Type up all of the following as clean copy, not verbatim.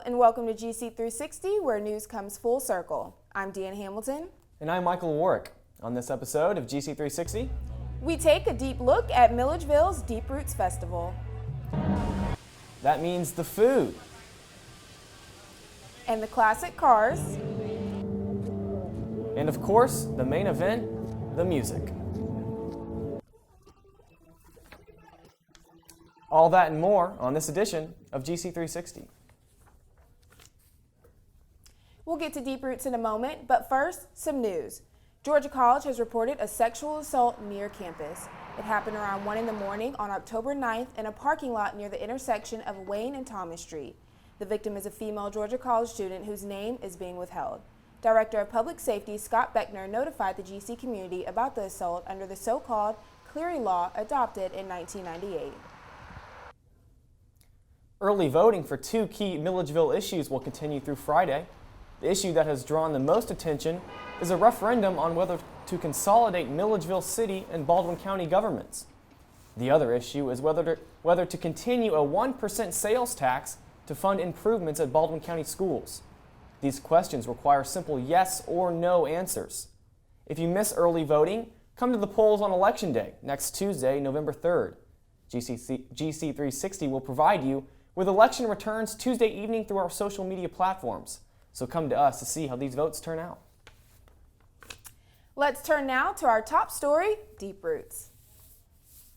and welcome to GC360, where news comes full circle. I'm Deanne Hamilton. And I'm Michael Warwick. On this episode of GC360, we take a deep look at Milledgeville's Deep Roots Festival. That means the food. And the classic cars. And of course, the main event, the music. All that and more on this edition of GC360. We'll get to Deep Roots in a moment, but first, some news. Georgia College has reported a sexual assault near campus. It happened around 1 in the morning on October 9th in a parking lot near the intersection of Wayne and Thomas Street. The victim is a female Georgia College student whose name is being withheld. Director of Public Safety Scott Beckner notified the GC community about the assault under the so-called Clery Law adopted in 1998. Early voting for two key Milledgeville issues will continue through Friday. The issue that has drawn the most attention is a referendum on whether to consolidate Milledgeville City and Baldwin County governments. The other issue is whether to continue a 1% sales tax to fund improvements at Baldwin County schools. These questions require simple yes or no answers. If you miss early voting, come to the polls on Election Day, next Tuesday, November 3rd. GC360 will provide you with election returns Tuesday evening through our social media platforms. So come to us to see how these votes turn out. Let's turn now to our top story, Deep Roots.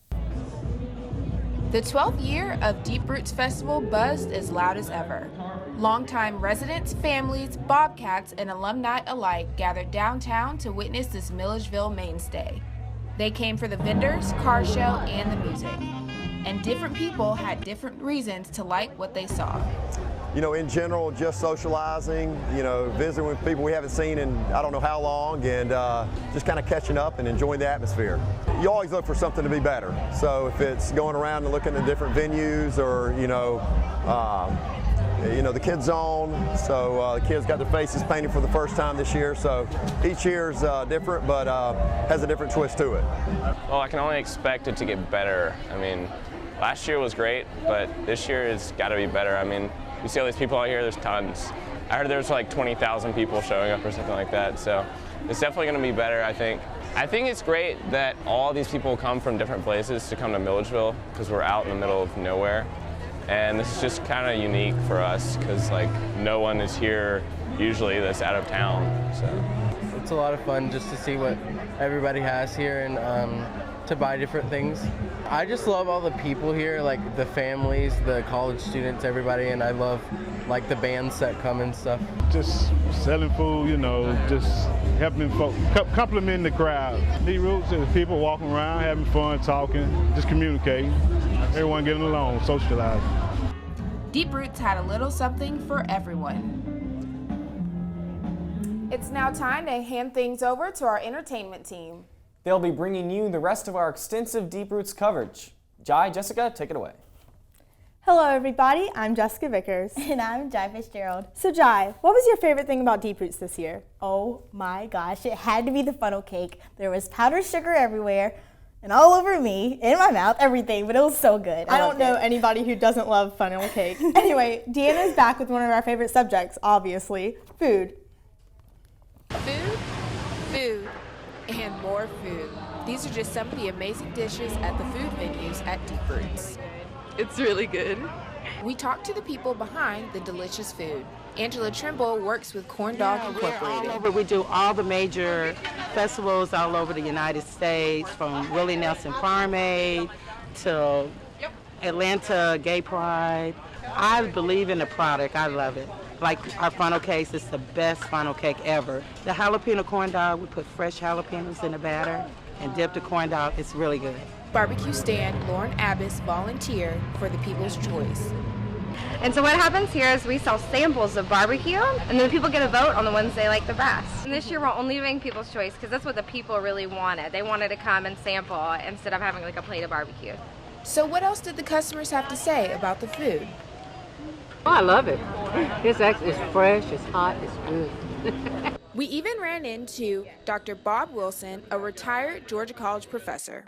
The 12th year of Deep Roots Festival buzzed as loud as ever. Longtime residents, families, Bobcats, and alumni alike gathered downtown to witness this Milledgeville mainstay. They came for the vendors, car show, and the music. And different people had different reasons to like what they saw. You know, in general, just socializing, visiting with people we haven't seen in I don't know how long, and just kind of catching up and enjoying the atmosphere. You always look for something to be better. So if it's going around and looking at different venues or, the kids zone, so the kids got their faces painted for the first time this year, so each year is different, but has a different twist to it. Well, I can only expect it to get better. I mean, last year was great, but this year has got to be better. I mean, you see all these people out here, there's tons. I heard there's like 20,000 people showing up or something like that, so it's definitely going to be better, I think. I think it's great that all these people come from different places to come to Milledgeville because we're out in the middle of nowhere. And this is just kind of unique for us because no one is here usually that's out of town. So it's a lot of fun just to see what everybody has here and to buy different things. I just love all the people here, like the families, the college students, everybody, and I love the bands that come and stuff. Just selling food, just helping folks, complimenting the crowd. Deep Roots is people walking around, having fun, talking, just communicating. Everyone getting along, socializing. Deep Roots had a little something for everyone. It's now time to hand things over to our entertainment team. They'll be bringing you the rest of our extensive Deep Roots coverage. Jessica, take it away. Hello everybody, I'm Jessica Vickers. And I'm Jai Fitzgerald. So Jai, what was your favorite thing about Deep Roots this year? Oh my gosh, it had to be the funnel cake. There was powdered sugar everywhere and all over me, in my mouth, everything, but it was so good. I don't know anybody who doesn't love funnel cake. Anyway, Deanna's back with one of our favorite subjects, obviously, food. Food, food, and more food. These are just some of the amazing dishes at the food venues at Deep Roots. It's really good. We talked to the people behind the delicious food. Angela Trimble works with Corn Dog Incorporated. We do all the major festivals all over the United States, from Willie Nelson Farm Aid to Atlanta Gay Pride. I believe in the product. I love it. Like our funnel cakes, it's the best funnel cake ever. The jalapeno corn dog, we put fresh jalapenos in the batter and dip the corn dog. It's really good. Barbecue stand Lauren Abbas volunteered for the People's Choice. And so what happens here is we sell samples of barbecue, and then people get a vote on the ones they like the best. And this year we're only doing People's Choice because that's what the people really wanted. They wanted to come and sample instead of having a plate of barbecue. So what else did the customers have to say about the food? Oh, I love it. It's fresh, it's hot, it's good. We even ran into Dr. Bob Wilson, a retired Georgia College professor.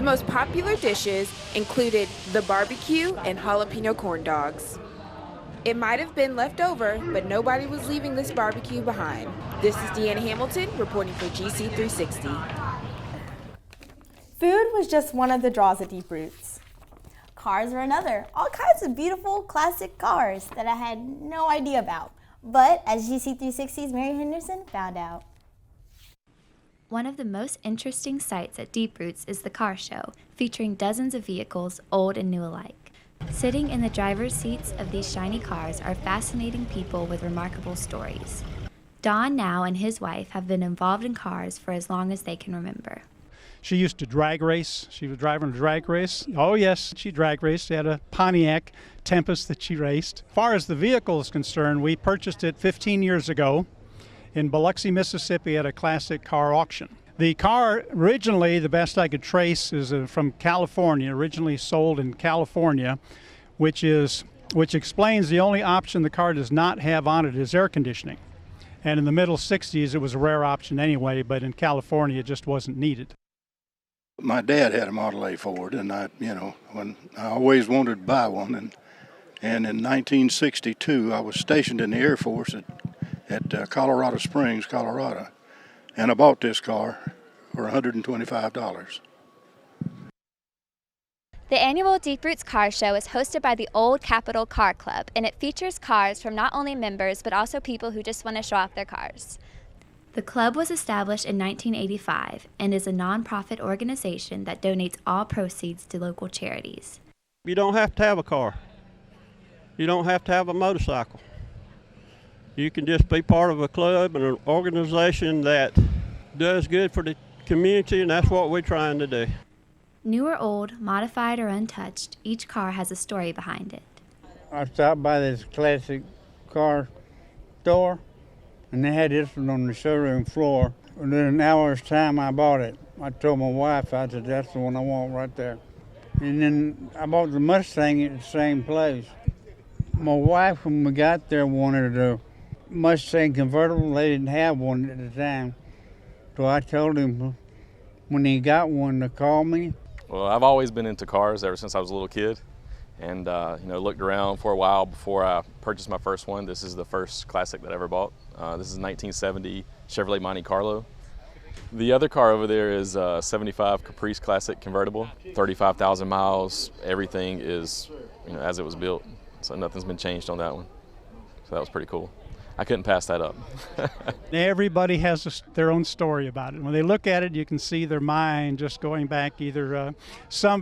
most popular dishes included the barbecue and jalapeno corn dogs. It might have been left over, but nobody was leaving this barbecue behind. This is Deanna Hamilton reporting for GC360. Food was just one of the draws at Deep Roots. Cars were another. All kinds of beautiful classic cars that I had no idea about. But as GC360's Mary Henderson found out. One of the most interesting sights at Deep Roots is the car show, featuring dozens of vehicles, old and new alike. Sitting in the driver's seats of these shiny cars are fascinating people with remarkable stories. Don now and his wife have been involved in cars for as long as they can remember. She used to drag race. She was driving a drag race. Oh yes, she drag raced. She had a Pontiac Tempest that she raced. As far as the vehicle is concerned, we purchased it 15 years ago in Biloxi, Mississippi at a classic car auction. The car originally, the best I could trace, is from California, originally sold in California, which explains the only option the car does not have on it is air conditioning. And in the middle 60s, it was a rare option anyway, but in California, it just wasn't needed. My dad had a Model A Ford, and I always wanted to buy one. And in 1962, I was stationed in the Air Force at Colorado Springs, Colorado. And I bought this car for $125. The annual Deep Roots Car Show is hosted by the Old Capitol Car Club, and it features cars from not only members but also people who just want to show off their cars. The club was established in 1985 and is a nonprofit organization that donates all proceeds to local charities. You don't have to have a car. You don't have to have a motorcycle. You can just be part of a club and an organization that does good for the community, and that's what we're trying to do. New or old, modified or untouched, each car has a story behind it. I stopped by this classic car store, and they had this one on the showroom floor. Within an hour's time, I bought it. I told my wife, I said, that's the one I want right there. And then I bought the Mustang at the same place. My wife, when we got there, wanted a Mustang convertible. They didn't have one at the time. So I told him when he got one to call me. Well, I've always been into cars ever since I was a little kid, and looked around for a while before I purchased my first one. This is the first classic that I ever bought. This is a 1970 Chevrolet Monte Carlo. The other car over there is a 75 Caprice Classic convertible, 35,000 miles. Everything is as it was built, so nothing's been changed on that one. So that was pretty cool. I couldn't pass that up. Everybody has their own story about it. When they look at it, you can see their mind just going back. Either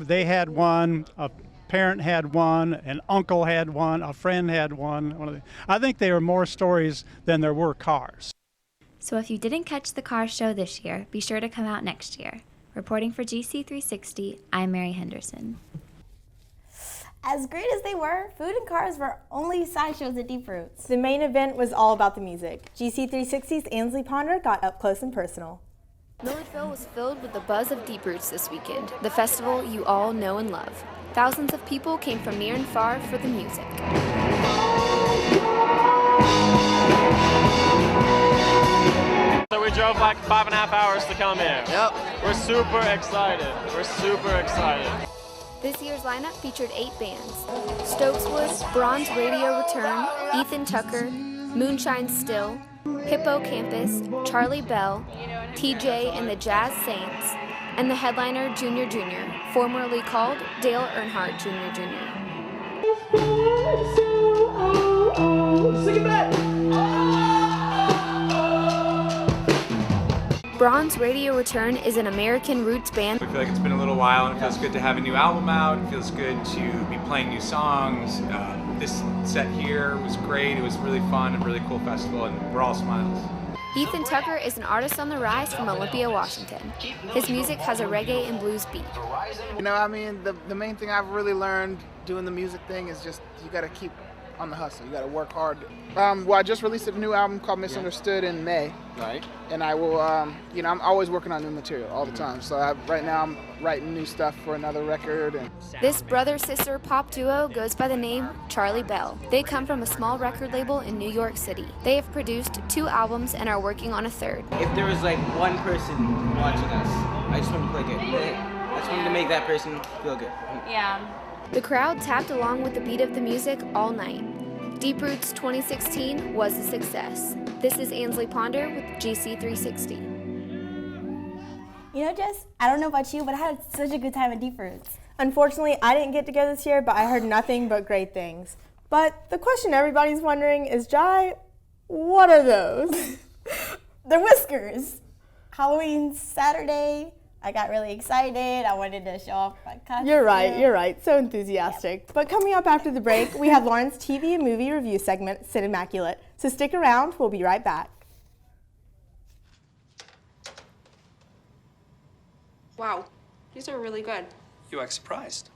they had one, a parent had one, an uncle had one, a friend had one. I think there are more stories than there were cars. So if you didn't catch the car show this year, be sure to come out next year. Reporting for GC360, I'm Mary Henderson. As great as they were, food and cars were only sideshows at Deep Roots. The main event was all about the music. GC360's Ansley Ponder got up close and personal. Milledgeville was filled with the buzz of Deep Roots this weekend, the festival you all know and love. Thousands of people came from near and far for the music. So we drove like 5.5 hours to come here. Yep. We're super excited. This year's lineup featured 8 bands: Stokeswood, Bronze Radio Return, Ethan Tucker, Moonshine Still, Hippocampus, Charlie Bell, TJ and the Jazz Saints, and the headliner Junior Jr., formerly called Dale Earnhardt Jr. Sing it back! Bronze Radio Return is an American roots band. I feel like it's been a little while, and it feels good to have a new album out. It feels good to be playing new songs. This set here was great. It was really fun, a really cool festival, and we're all smiles. Ethan Tucker is an artist on the rise from Olympia, Washington. His music has a reggae and blues beat. The main thing I've really learned doing the music thing is just you got to keep on the hustle. You got to work hard. I just released a new album called Misunderstood in May. Right. And I will, I'm always working on new material all the time. So right now I'm writing new stuff for another record. This brother-sister pop duo goes by the name Charlie Bell. They come from a small record label in New York City. They have produced 2 albums and are working on a 3rd. If there was like one person watching us, I just want to play good. That's just wanted to make that person feel good. Yeah. The crowd tapped along with the beat of the music all night. Deep Roots 2016 was a success. This is Ansley Ponder with GC360. You know, Jess, I don't know about you, but I had such a good time at Deep Roots. Unfortunately, I didn't get to go this year, but I heard nothing but great things. But the question everybody's wondering is, Jai, what are those? They're whiskers. Halloween Saturday, I got really excited. I wanted to show off my costume. You're right. So enthusiastic. But coming up after the break, we have Lauren's TV and movie review segment, Sit Immaculate. So stick around, we'll be right back. Wow, these are really good. You act surprised.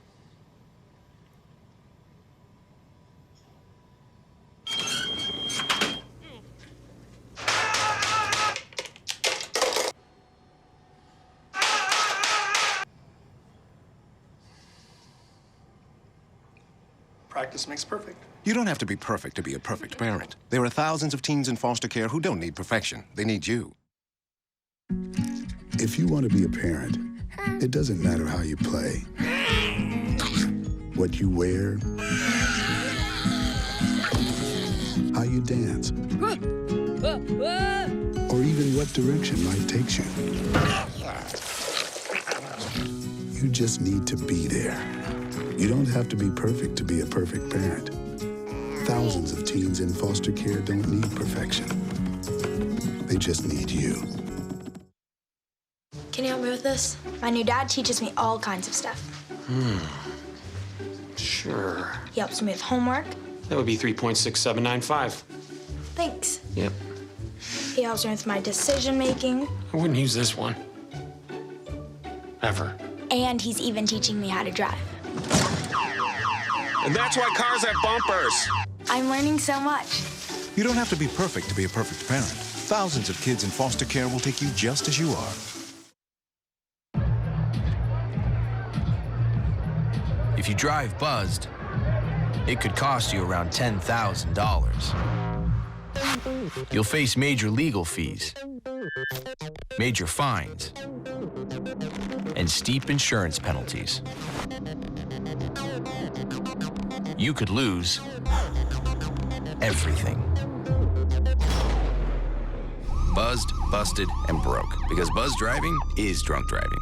Practice makes perfect. You don't have to be perfect to be a perfect parent. There are thousands of teens in foster care who don't need perfection. They need you. If you want to be a parent, it doesn't matter how you play, what you wear, how you dance, or even what direction life takes you. You just need to be there. You don't have to be perfect to be a perfect parent. Thousands of teens in foster care don't need perfection. They just need you. Can you help me with this? My new dad teaches me all kinds of stuff. Sure. He helps me with homework. That would be 3.6795. Thanks. Yep. He helps me with my decision making. I wouldn't use this one. Ever. And he's even teaching me how to drive. And that's why cars have bumpers. I'm learning so much. You don't have to be perfect to be a perfect parent. Thousands of kids in foster care will take you just as you are. If you drive buzzed, it could cost you around $10,000. You'll face major legal fees, major fines, and steep insurance penalties. You could lose everything. Buzzed, busted, and broke. Because buzz driving is drunk driving.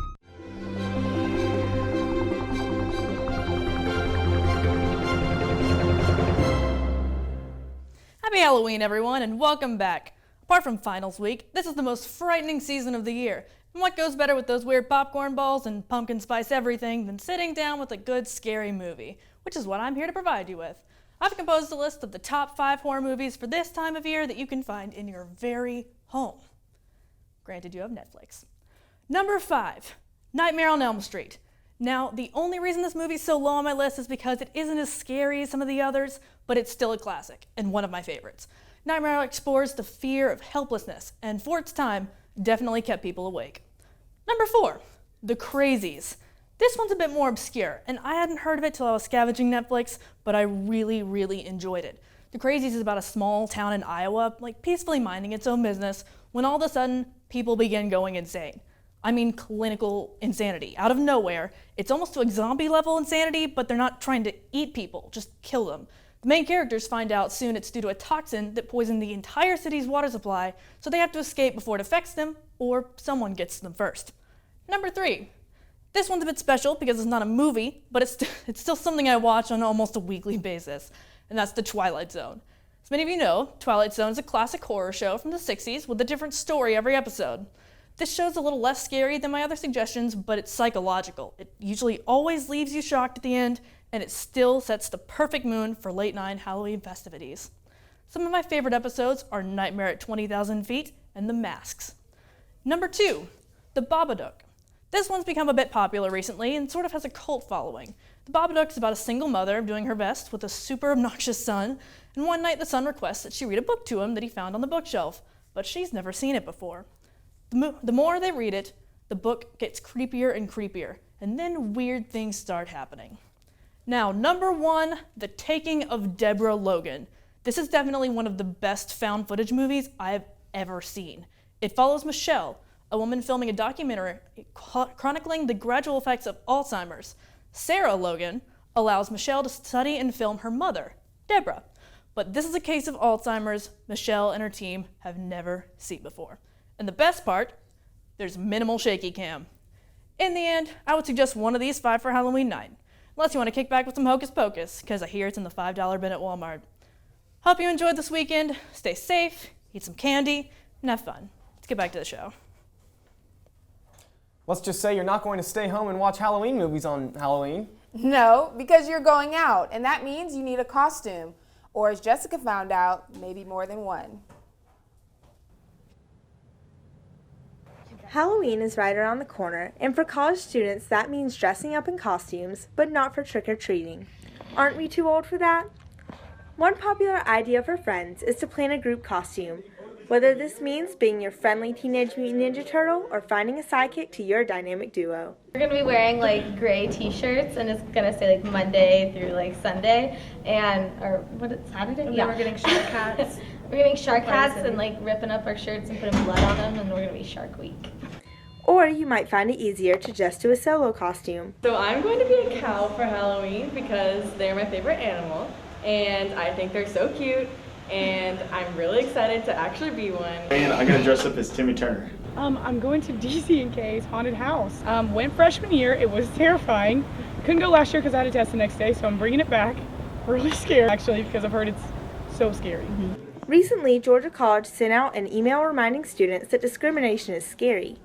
Happy Halloween, everyone, and welcome back. Apart from finals week, this is the most frightening season of the year. And what goes better with those weird popcorn balls and pumpkin spice everything than sitting down with a good scary movie, which is what I'm here to provide you with. I've composed a list of the top 5 horror movies for this time of year that you can find in your very home. Granted, you have Netflix. Number 5, Nightmare on Elm Street. Now, the only reason this movie's so low on my list is because it isn't as scary as some of the others, but it's still a classic and one of my favorites. Nightmare explores the fear of helplessness, and for its time, definitely kept people awake. Number 4, The Crazies. This one's a bit more obscure, and I hadn't heard of it till I was scavenging Netflix, but I really, really enjoyed it. The Crazies is about a small town in Iowa, peacefully minding its own business, when all of a sudden, people begin going insane. I mean clinical insanity. Out of nowhere, it's almost like zombie level insanity, but they're not trying to eat people, just kill them. The main characters find out soon it's due to a toxin that poisoned the entire city's water supply, so they have to escape before it affects them, or someone gets to them first. Number 3. This one's a bit special because it's not a movie, but it's still something I watch on almost a weekly basis, and that's The Twilight Zone. As many of you know, Twilight Zone is a classic horror show from the 60s with a different story every episode. This show's a little less scary than my other suggestions, but it's psychological. It usually always leaves you shocked at the end, and it still sets the perfect mood for late night Halloween festivities. Some of my favorite episodes are Nightmare at 20,000 Feet and The Masks. Number 2, The Babadook. This one's become a bit popular recently and sort of has a cult following. The Babadook's about a single mother doing her best with a super obnoxious son, and one night the son requests that she read a book to him that he found on the bookshelf, but she's never seen it before. The more they read it, the book gets creepier and creepier, and then weird things start happening. Now, number 1, The Taking of Deborah Logan. This is definitely one of the best found footage movies I've ever seen. It follows Michelle, a woman filming a documentary chronicling the gradual effects of Alzheimer's. Sarah Logan allows Michelle to study and film her mother, Deborah. But this is a case of Alzheimer's Michelle and her team have never seen before. And the best part, there's minimal shaky cam. In the end, I would suggest one of these 5 for Halloween night, unless you want to kick back with some Hocus Pocus, because I hear it's in the $5 bin at Walmart. Hope you enjoyed this weekend. Stay safe, eat some candy, and have fun. Let's get back to the show. Let's just say you're not going to stay home and watch Halloween movies on Halloween. No, because you're going out, and that means you need a costume. Or as Jessica found out, maybe more than one. Halloween is right around the corner, and for college students that means dressing up in costumes, but not for trick-or-treating. Aren't we too old for that? One popular idea for friends is to plan a group costume, whether this means being your friendly Teenage Mutant Ninja Turtle or finding a sidekick to your dynamic duo. We're gonna be wearing like gray t-shirts, and it's gonna say like Monday through like Sunday, or what is Saturday? And yeah. then we're getting shark hats. We're getting shark hats and like ripping up our shirts and putting blood on them, and we're gonna be Shark Week. Or you might find it easier to just do a solo costume. So I'm going to be a cow for Halloween because they're my favorite animal, and I think they're so cute, and I'm really excited to actually be one. And I'm gonna dress up as Timmy Turner. I'm going to DC&K's haunted house. Went freshman year, it was terrifying. Couldn't go last year because I had a test the next day, so I'm bringing it back. Really scared actually because I've heard it's so scary. Recently, Georgia College sent out an email reminding students that discrimination is scary,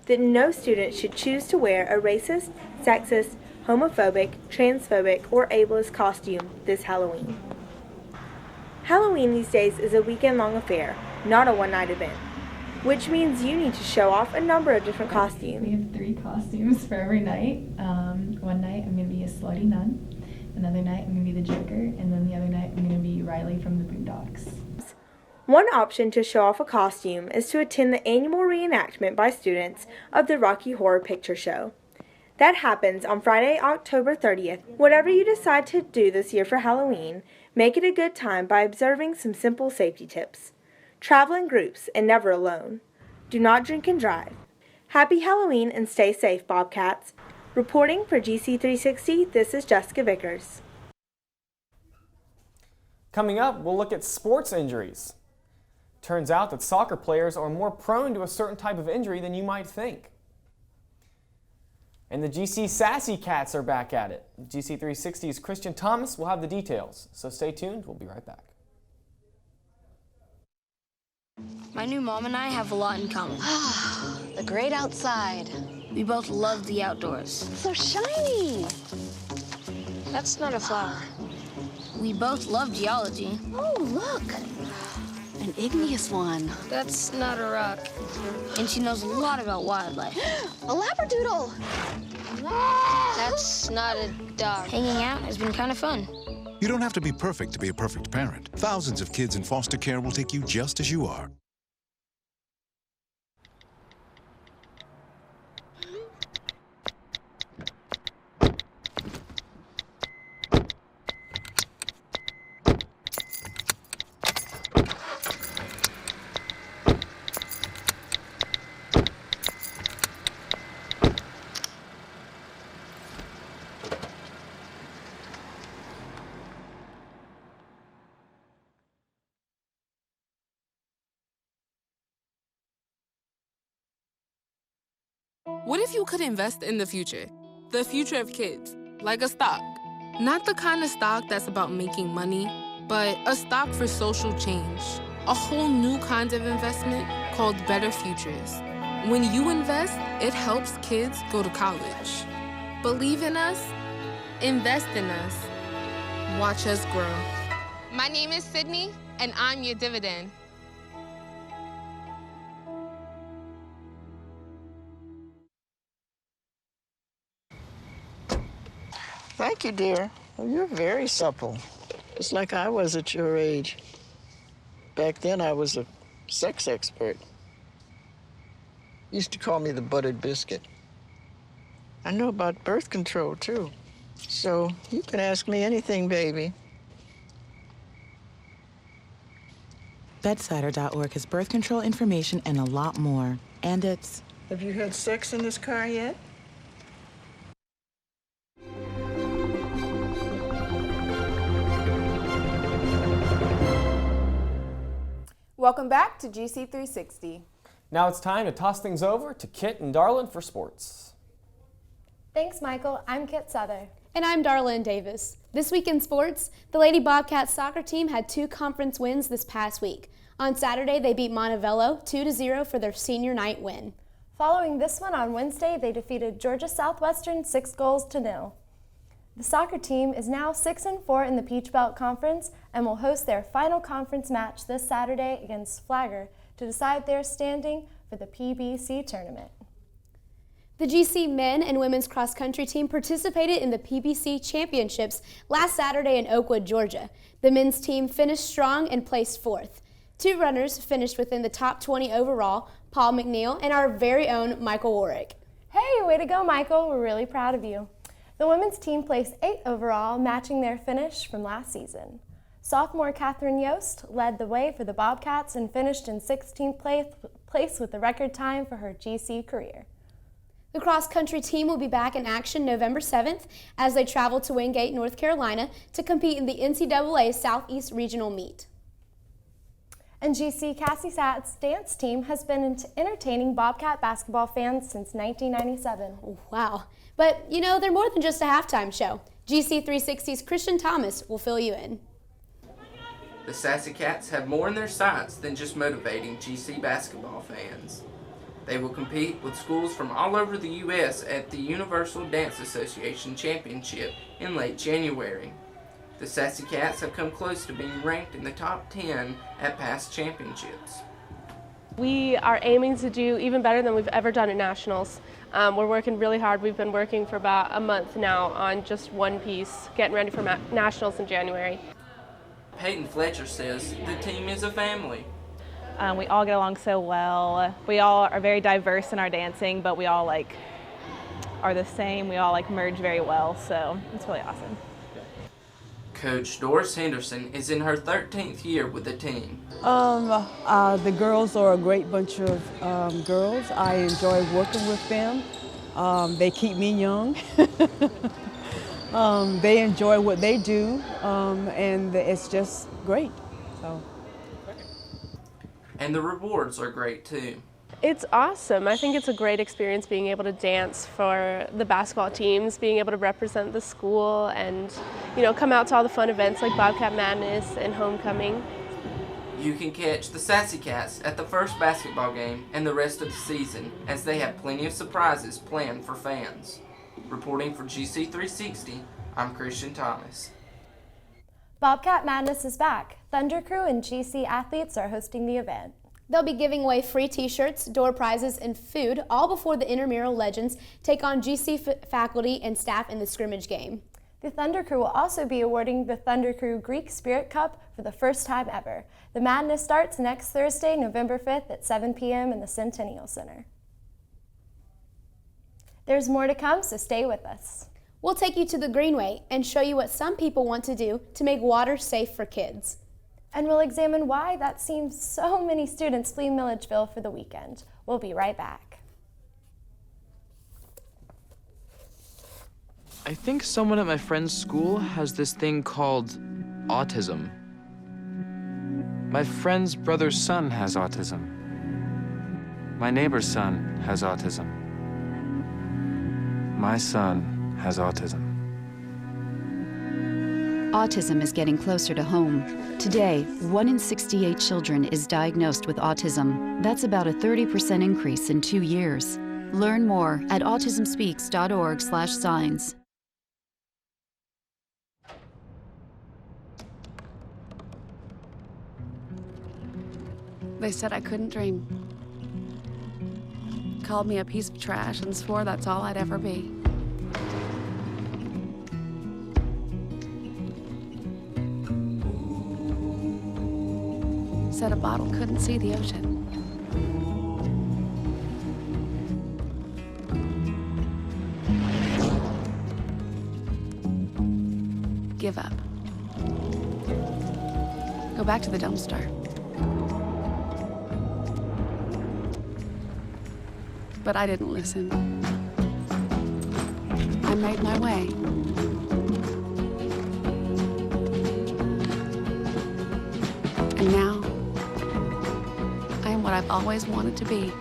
that no student should choose to wear a racist, sexist, homophobic, transphobic, or ableist costume this Halloween. Halloween these days is a weekend-long affair, not a one-night event, which means you need to show off a number of different costumes. We have 3 costumes for every night. One night I'm gonna be a slutty nun, another night I'm gonna be the Joker, and then the other night I'm gonna be Riley from the Boondocks. One option to show off a costume is to attend the annual reenactment by students of the Rocky Horror Picture Show. That happens on Friday, October 30th. Whatever you decide to do this year for Halloween, make it a good time by observing some simple safety tips. Travel in groups and never alone. Do not drink and drive. Happy Halloween and stay safe, Bobcats. Reporting for GC360, this is Jessica Vickers. Coming up, we'll look at sports injuries. Turns out that soccer players are more prone to a certain type of injury than you might think. And the GC Sassy Cats are back at it. GC360's Christian Thomas will have the details, so stay tuned, we'll be right back. My new mom and I have a lot in common. The great outside. We both love the outdoors. So shiny. That's not a flower. We both love geology. Oh, look. An igneous one. That's not a rock. And she knows a lot about wildlife. A labradoodle. That's not a dog. Hanging out has been kind of fun. You don't have to be perfect to be a perfect parent. Thousands of kids in foster care will take you just as you are. What if you could invest in the future of kids, like a stock? Not the kind of stock that's about making money, but a stock for social change. A whole new kind of investment called Better Futures. When you invest, it helps kids go to college. Believe in us, invest in us, watch us grow. My name is Sydney, and I'm your dividend. Thank you, dear. Well, you're very supple. Just like I was at your age. Back then, I was a sex expert. Used to call me the buttered biscuit. I know about birth control, too. So you can ask me anything, baby. Bedsider.org has birth control information and a lot more. And it's Have you had sex in this car yet? Welcome back to GC360. Now it's time to toss things over to Kit and Darlin for sports. Thanks, Michael. I'm Kit Souther. And I'm Darlin Davis. This week in sports, the Lady Bobcats soccer team had 2 conference wins this past week. On Saturday, they beat Montevallo 2-0 for their senior night win. Following this one on Wednesday, they defeated Georgia Southwestern 6-0. The soccer team is now 6-4 in the Peach Belt Conference and will host their final conference match this Saturday against Flagler to decide their standing for the PBC tournament. The GC men and women's cross-country team participated in the PBC championships last Saturday in Oakwood, Georgia. The men's team finished strong and placed 4th. 2 runners finished within the top 20 overall, Paul McNeil and our very own Michael Warwick. Hey, way to go, Michael. We're really proud of you. The women's team placed 8th overall, matching their finish from last season. Sophomore Catherine Yost led the way for the Bobcats and finished in 16th place with the record time for her GC career. The cross-country team will be back in action November 7th as they travel to Wingate, North Carolina to compete in the NCAA Southeast Regional Meet. And GC Cassie Sat's dance team has been entertaining Bobcat basketball fans since 1997. Wow. But, you know, they're more than just a halftime show. GC 360's Christian Thomas will fill you in. The Sassy Cats have more in their sights than just motivating GC basketball fans. They will compete with schools from all over the U.S. at the Universal Dance Association Championship in late January. The Sassy Cats have come close to being ranked in the top 10 at past championships. We are aiming to do even better than we've ever done at Nationals. We're working really hard. We've been working for about a month now on just one piece, getting ready for Nationals in January. Peyton Fletcher says the team is a family. We all get along so well. We all are very diverse in our dancing, but we all are the same. We all merge very well, so it's really awesome. Coach Doris Henderson is in her 13th year with the team. The girls are a great bunch of girls. I enjoy working with them. They keep me young. They enjoy what they do, and it's just great. So. And the rewards are great too. It's awesome. I think it's a great experience being able to dance for the basketball teams, being able to represent the school and, come out to all the fun events like Bobcat Madness and Homecoming. You can catch the Sassy Cats at the first basketball game and the rest of the season as they have plenty of surprises planned for fans. Reporting for GC360, I'm Christian Thomas. Bobcat Madness is back. Thunder Crew and GC athletes are hosting the event. They'll be giving away free t-shirts, door prizes, and food, all before the intramural legends take on GC faculty and staff in the scrimmage game. The Thunder Crew will also be awarding the Thunder Crew Greek Spirit Cup for the first time ever. The madness starts next Thursday, November 5th at 7 p.m. in the Centennial Center. There's more to come, so stay with us. We'll take you to the Greenway and show you what some people want to do to make water safe for kids. And we'll examine why that seems so many students flee Milledgeville for the weekend. We'll be right back. I think someone at my friend's school has this thing called autism. My friend's brother's son has autism. My neighbor's son has autism. My son has autism. Autism is getting closer to home. Today, 1 in 68 children is diagnosed with autism. That's about a 30% increase in 2 years. Learn more at autismspeaks.org/signs. They said I couldn't dream. Called me a piece of trash and swore that's all I'd ever be. Said a bottle couldn't see the ocean. Give up. Go back to the dumpster. but I didn't listen. I made my way. And now, I am what I've always wanted to be.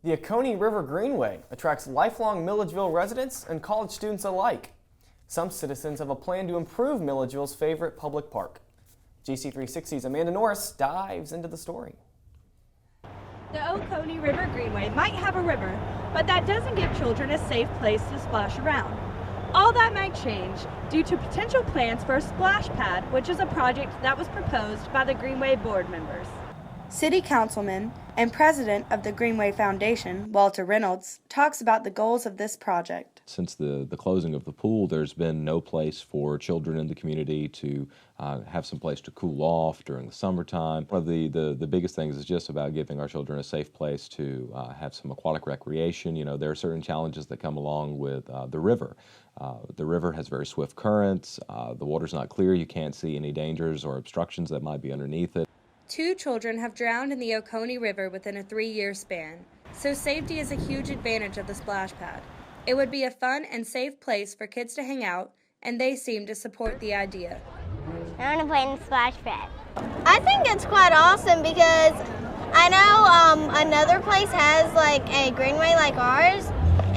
The Oconee River Greenway attracts lifelong Milledgeville residents and college students alike. Some citizens have a plan to improve Milledgeville's favorite public park. GC360's Amanda Norris dives into the story. The Oconee River Greenway might have a river, but that doesn't give children a safe place to splash around. All that might change due to potential plans for a splash pad, which is a project that was proposed by the Greenway board members. City Councilman and President of the Greenway Foundation, Walter Reynolds, talks about the goals of this project. Since the closing of the pool, there's been no place for children in the community to have some place to cool off during the summertime. One of the biggest things is just about giving our children a safe place to have some aquatic recreation. You know, there are certain challenges that come along with the river. The river has very swift currents. The water's not clear. You can't see any dangers or obstructions that might be underneath it. 2 children have drowned in the Oconee River within a 3-year span, so safety is a huge advantage of the splash pad. It would be a fun and safe place for kids to hang out, and they seem to support the idea. I want to play in the splash pad. I think it's quite awesome because I know another place has like a greenway like ours,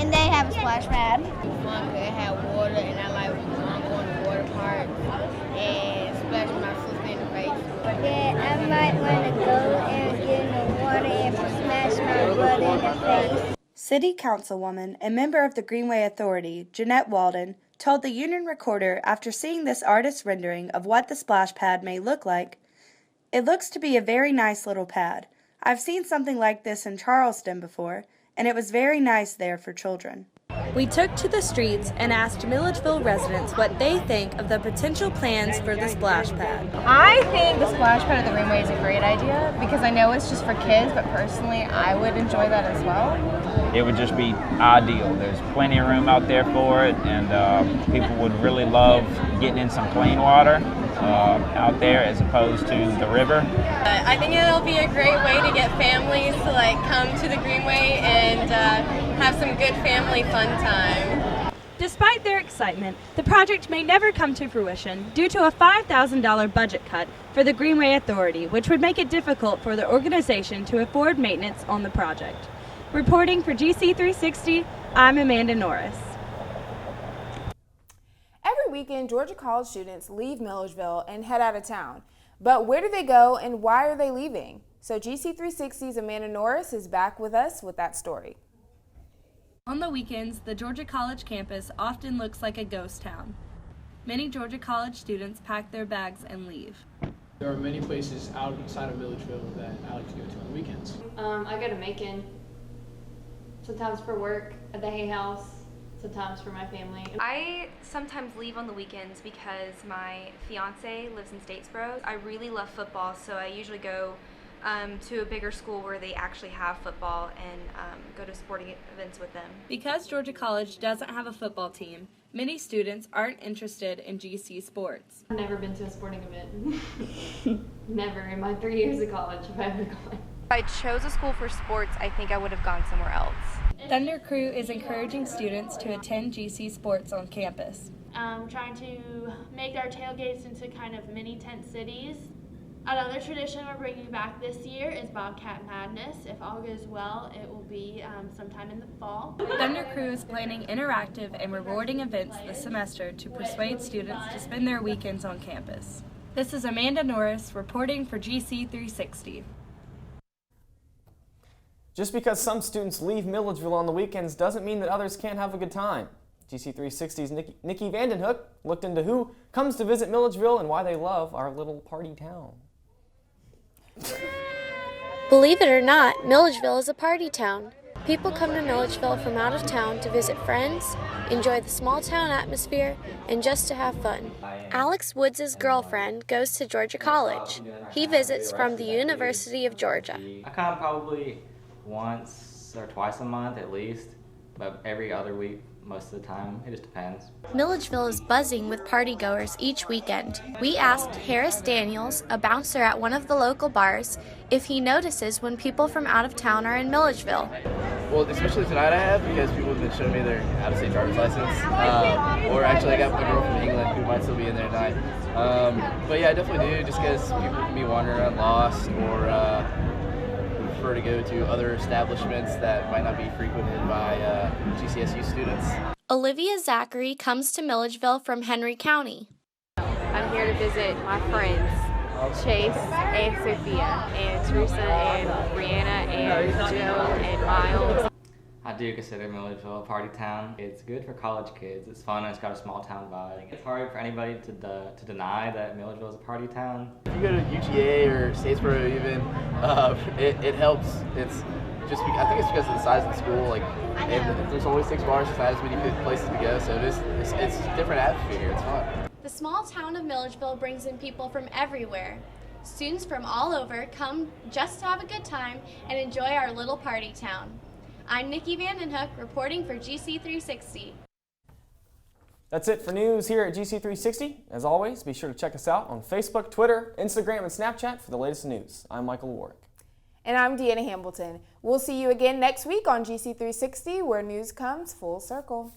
and they have a splash pad. They have water, and I like going to water park and splashing my sister in the face. Yeah, I might want to go and get in the water and smash my brother in the face. City Councilwoman and member of the Greenway Authority, Jeanette Walden, told the Union Recorder after seeing this artist's rendering of what the splash pad may look like, "It looks to be a very nice little pad. I've seen something like this in Charleston before, and it was very nice there for children." We took to the streets and asked Milledgeville residents what they think of the potential plans for the splash pad. I think the splash pad at the Greenway is a great idea because I know it's just for kids, but personally I would enjoy that as well. It would just be ideal. There's plenty of room out there for it, and people would really love getting in some clean water out there as opposed to the river. I think it'll be a great way to get families to like come to the Greenway and have some good family fun time. Despite their excitement, the project may never come to fruition due to a $5,000 budget cut for the Greenway Authority, which would make it difficult for the organization to afford maintenance on the project. Reporting for GC360, I'm Amanda Norris. Every weekend, Georgia College students leave Milledgeville and head out of town. But where do they go and why are they leaving? So GC360's Amanda Norris is back with us with that story. On the weekends, the Georgia College campus often looks like a ghost town. Many Georgia College students pack their bags and leave. There are many places outside of Milledgeville that I like to go to on weekends. I go to Macon, sometimes for work at the Hay House, sometimes for my family. I sometimes leave on the weekends because my fiance lives in Statesboro. I really love football, so I usually go to a bigger school where they actually have football and go to sporting events with them. Because Georgia College doesn't have a football team, many students aren't interested in GC sports. I've never been to a sporting event. Never in my 3 years of college have I ever gone. If I chose a school for sports, I think I would have gone somewhere else. Thunder Crew is encouraging students to attend GC sports on campus. Trying to make our tailgates into kind of mini tent cities Another tradition we're bringing back this year is Bobcat Madness. If all goes well, it will be sometime in the fall. Thunder Crew is planning interactive and rewarding events this semester to persuade students to spend their weekends on campus. This is Amanda Norris reporting for GC 360. Just because some students leave Milledgeville on the weekends doesn't mean that others can't have a good time. GC 360's Nikki Vandenhoek looked into who comes to visit Milledgeville and why they love our little party town. Believe it or not, Milledgeville is a party town. People come to Milledgeville from out of town to visit friends, enjoy the small town atmosphere, and just to have fun. Alex Woods' girlfriend goes to Georgia College. He visits from the University of Georgia. I come probably once or twice a month at least, but every other week most of the time. It just depends. Milledgeville is buzzing with partygoers each weekend. We asked Harris Daniels, a bouncer at one of the local bars, if he notices when people from out of town are in Milledgeville. Well, especially tonight I have, because people have been showing me their out-of-state driver's license. Or actually I got a girl from England who might still be in there tonight. But yeah, I definitely do, just because people can be wandering around lost or prefer to go to other establishments that might not be frequented by GCSU students. Olivia Zachary comes to Milledgeville from Henry County. I'm here to visit my friends, Chase and Sophia, and Teresa and Brianna and Jill and Miles. I do consider Milledgeville a party town. It's good for college kids. It's fun and it's got a small town vibe. It's hard for anybody to deny that Milledgeville is a party town. If you go to UGA or Statesboro even, it helps. It's just, I think it's because of the size of the school. Like, there's only 6 bars, there's not as many places to go, so it's a different atmosphere here. It's fun. The small town of Milledgeville brings in people from everywhere. Students from all over come just to have a good time and enjoy our little party town. I'm Nikki Vandenhoek reporting for GC 360. That's it for news here at GC 360. As always, be sure to check us out on Facebook, Twitter, Instagram, and Snapchat for the latest news. I'm Michael Warwick. And I'm Deanna Hamilton. We'll see you again next week on GC 360, where news comes full circle.